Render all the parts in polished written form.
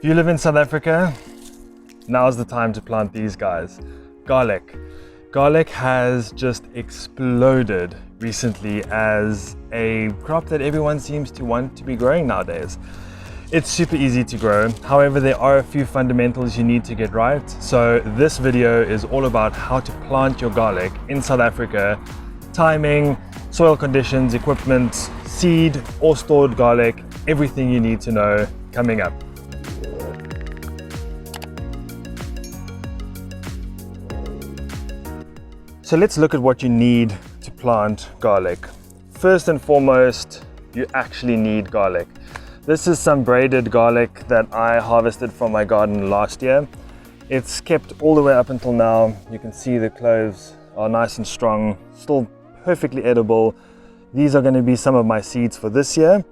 If you live in South Africa, now's the time to plant these guys. Garlic. Garlic has just exploded recently as a crop that everyone seems to want to be growing nowadays. It's super easy to grow. However, there are a few fundamentals you need to get right. So this video is all about how to plant your garlic in South Africa, timing, soil conditions, equipment, seed or stored garlic, everything you need to know coming up. So let's look at what you need to plant garlic. First and foremost, you actually need garlic. This is some braided garlic that I harvested from my garden last year. It's kept all the way up until now. You can see the cloves are nice and strong, still perfectly edible. These are going to be some of my seeds for this year.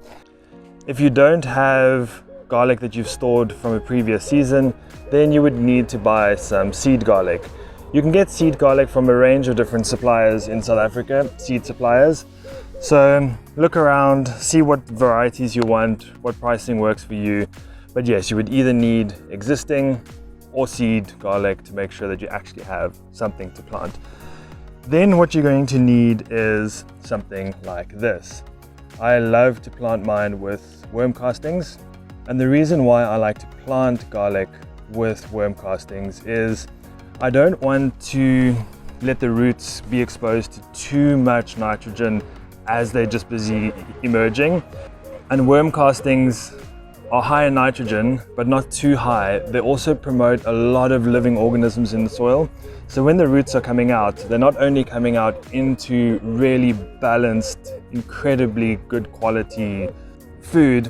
If you don't have garlic that you've stored from a previous season, then you would need to buy some seed garlic. You can get seed garlic from a range of different suppliers in South Africa, seed suppliers. So look around, see what varieties you want, what pricing works for you. But yes, you would either need existing or seed garlic to make sure that you actually have something to plant. Then what you're going to need is something like this. I love to plant mine with worm castings. And the reason why I like to plant garlic with worm castings is I don't want to let the roots be exposed to too much nitrogen as they're just busy emerging. And worm castings are high in nitrogen, but not too high. They also promote a lot of living organisms in the soil. So when the roots are coming out, they're not only coming out into really balanced, incredibly good quality food,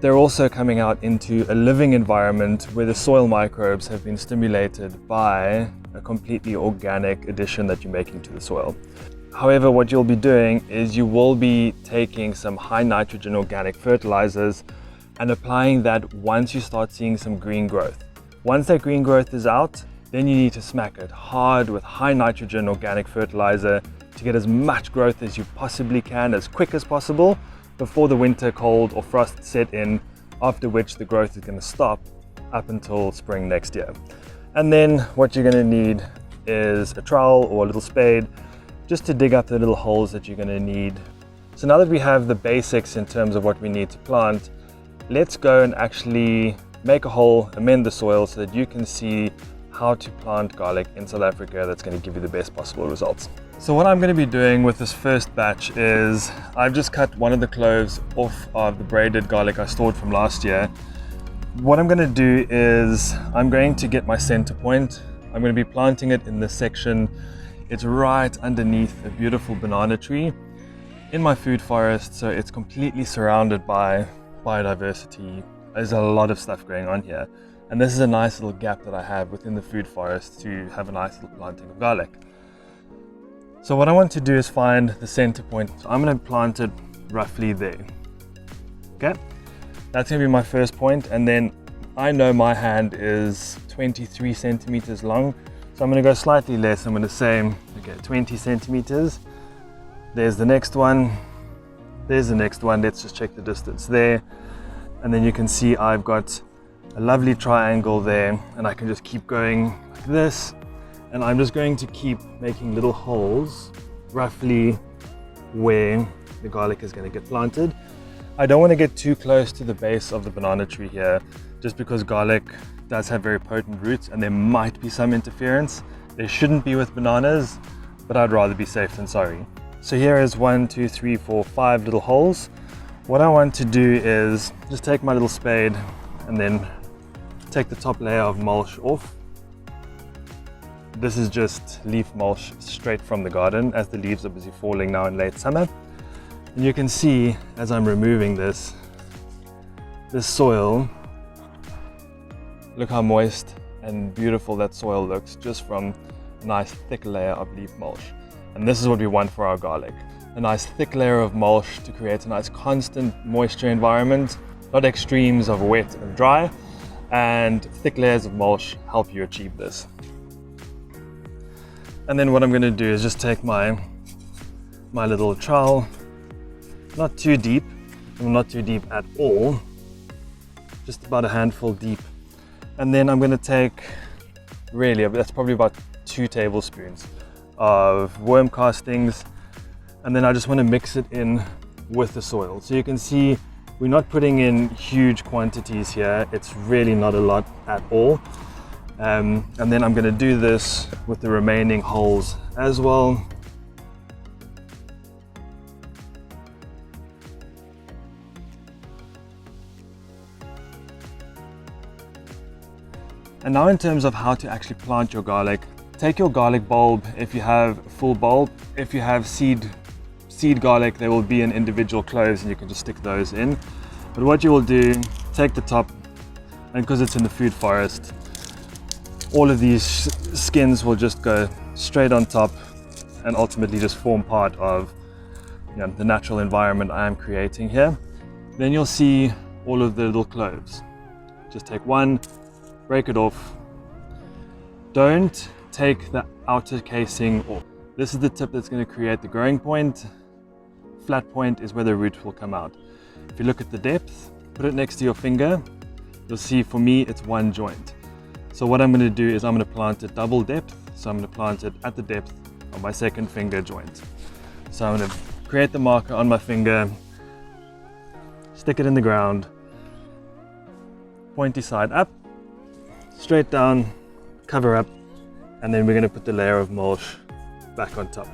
they're also coming out into a living environment where the soil microbes have been stimulated by a completely organic addition that you're making to the soil. However, what you'll be doing is you will be taking some high nitrogen organic fertilizers and applying that once you start seeing some green growth. Once that green growth is out, then you need to smack it hard with high nitrogen organic fertilizer to get as much growth as you possibly can, as quick as possible, before the winter cold or frost set in, after which the growth is going to stop up until spring next year. And then what you're going to need is a trowel or a little spade just to dig up the little holes that you're going to need. So now that we have the basics in terms of what we need to plant, let's go and actually make a hole, amend the soil so that you can see how to plant garlic in South Africa that's going to give you the best possible results. So what I'm going to be doing with this first batch is I've just cut one of the cloves off of the braided garlic I stored from last year. What I'm going to do is I'm going to get my center point. I'm going to be planting it in this section. It's right underneath a beautiful banana tree in my food forest, so it's completely surrounded by biodiversity. There's a lot of stuff going on here. And this is a nice little gap that I have within the food forest to have a nice little planting of garlic. So what I want to do is find the center point. So I'm going to plant it roughly there. Okay, that's going to be my first point. And then I know my hand is 23 centimeters long. So I'm going to go slightly less. I'm going to say, okay, 20 centimeters. There's the next one. There's the next one. Let's just check the distance there. And then you can see I've got a lovely triangle there, and I can just keep going like this. And I'm just going to keep making little holes roughly where the garlic is going to get planted. I don't want to get too close to the base of the banana tree here, just because garlic does have very potent roots and there might be some interference. There shouldn't be with bananas, but I'd rather be safe than sorry. So here is 1, 2, 3, 4, 5 little holes. What I want to do is just take my little spade and then take the top layer of mulch off. This is just leaf mulch straight from the garden as the leaves are busy falling now in late summer. And you can see as I'm removing this soil, look how moist and beautiful that soil looks just from a nice thick layer of leaf mulch. And this is what we want for our garlic. A nice thick layer of mulch to create a nice constant moisture environment, not extremes of wet and dry, and thick layers of mulch help you achieve this. And then what I'm going to do is just take my little trowel, not too deep at all, just about a handful deep. And then I'm going to take, really, that's probably about 2 tablespoons of worm castings. And then I just want to mix it in with the soil. So you can see we're not putting in huge quantities here. It's really not a lot at all. And then I'm going to do this with the remaining holes as well. And now in terms of how to actually plant your garlic, take your garlic bulb if you have a full bulb. If you have seed garlic, there will be in individual cloves and you can just stick those in. But what you will do, take the top, and because it's in the food forest, all of these skins will just go straight on top and ultimately just form part of, you know, the natural environment I am creating here. Then you'll see all of the little cloves. Just take one, break it off. Don't take the outer casing off. This is the tip that's going to create the growing point. Flat point is where the root will come out. If you look at the depth, put it next to your finger, you'll see for me it's one joint. So what I'm going to do is I'm going to plant it double depth. So I'm going to plant it at the depth of my second finger joint. So I'm going to create the marker on my finger, stick it in the ground, pointy side up, straight down, cover up, and then we're going to put the layer of mulch back on top.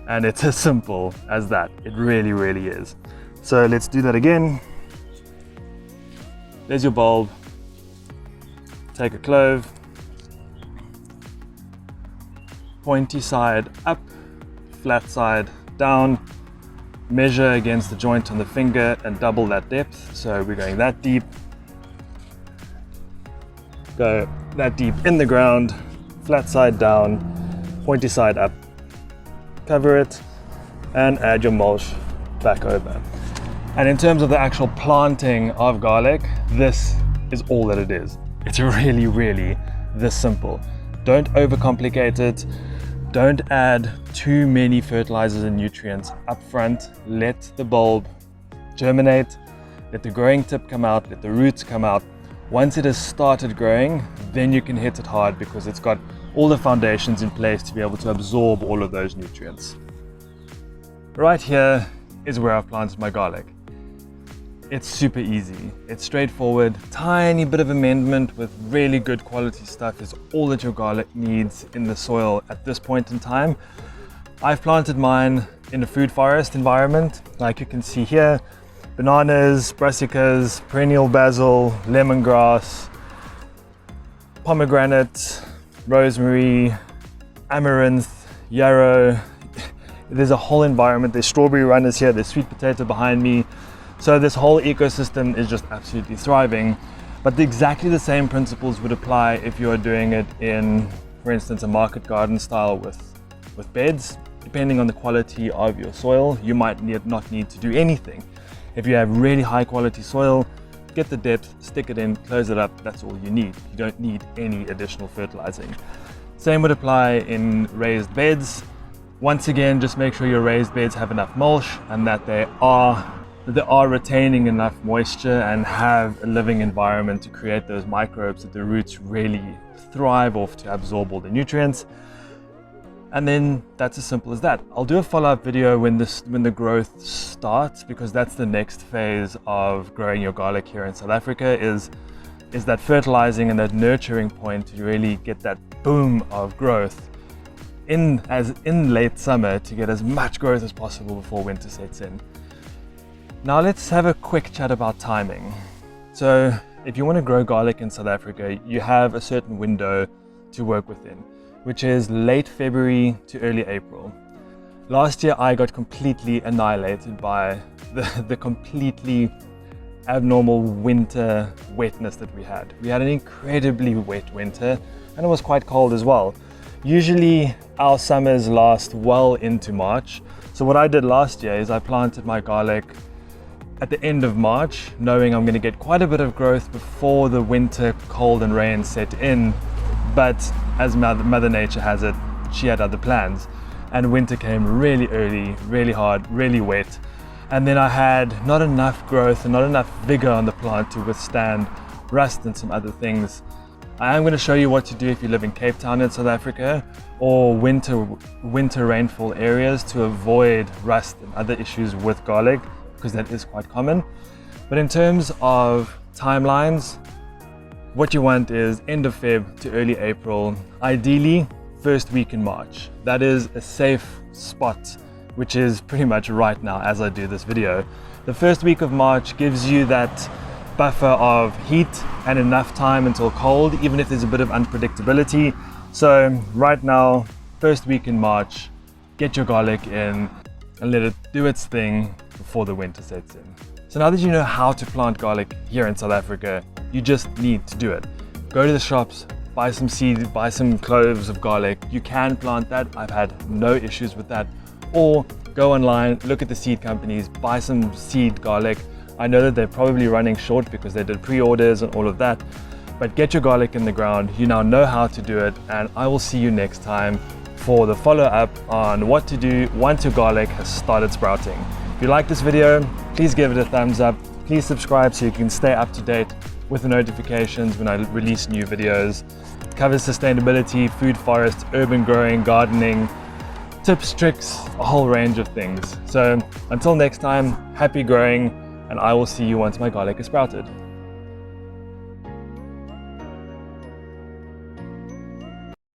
And it's as simple as that. It really, really is. So let's do that again. There's your bulb. Take a clove, pointy side up, flat side down, measure against the joint on the finger and double that depth. So we're going that deep, go that deep in the ground, flat side down, pointy side up, cover it and add your mulch back over. And in terms of the actual planting of garlic, this is all that it is. It's really, really this simple. Don't overcomplicate it. Don't add too many fertilizers and nutrients up front. Let the bulb germinate, let the growing tip come out, let the roots come out. Once it has started growing, then you can hit it hard because it's got all the foundations in place to be able to absorb all of those nutrients. Right here is where I've planted my garlic. It's super easy, it's straightforward, tiny bit of amendment with really good quality stuff is all that your garlic needs in the soil at this point in time. I've planted mine in a food forest environment, like you can see here, bananas, brassicas, perennial basil, lemongrass, pomegranate, rosemary, amaranth, yarrow. There's a whole environment, there's strawberry runners here, there's sweet potato behind me. So this whole ecosystem is just absolutely thriving, but exactly the same principles would apply if you are doing it in, for instance, a market garden style with beds. Depending on the quality of your soil, you might not need to do anything. If you have really high quality soil, get the depth, stick it in, close it up, that's all you need. You don't need any additional fertilizing. Same would apply in raised beds. Once again, just make sure your raised beds have enough mulch and that they are retaining enough moisture and have a living environment to create those microbes that the roots really thrive off to absorb all the nutrients. And then that's as simple as that. I'll do a follow-up video when the growth starts, because that's the next phase of growing your garlic here in South Africa is that fertilizing and that nurturing point to really get that boom of growth in late summer to get as much growth as possible before winter sets in. Now let's have a quick chat about timing. So if you want to grow garlic in South Africa, you have a certain window to work within, which is late February to early April. Last year I got completely annihilated by the completely abnormal winter wetness that we had. We had an incredibly wet winter and it was quite cold as well. Usually our summers last well into March. So what I did last year is I planted my garlic at the end of March, knowing I'm going to get quite a bit of growth before the winter cold and rain set in. But as Mother Nature has it, she had other plans. And winter came really early, really hard, really wet. And then I had not enough growth and not enough vigor on the plant to withstand rust and some other things. I am going to show you what to do if you live in Cape Town in South Africa or winter rainfall areas to avoid rust and other issues with garlic, because that is quite common. But in terms of timelines, what you want is end of Feb to early April, ideally first week in March. That is a safe spot, which is pretty much right now as I do this video. The first week of March gives you that buffer of heat and enough time until cold, even if there's a bit of unpredictability. So right now, first week in March, get your garlic in and let it do its thing before the winter sets in. So now that you know how to plant garlic here in South Africa, you just need to do it. Go to the shops, buy some seed, buy some cloves of garlic. You can plant that. I've had no issues with that. Or go online, look at the seed companies, buy some seed garlic. I know that they're probably running short because they did pre-orders and all of that, but get your garlic in the ground. You now know how to do it, and I will see you next time for the follow-up on what to do once your garlic has started sprouting. If you like this video, please give it a thumbs up. Please subscribe so you can stay up to date with the notifications when I release new videos. It covers sustainability, food forest, urban growing, gardening, tips, tricks, a whole range of things. So until next time, happy growing, and I will see you once my garlic is sprouted.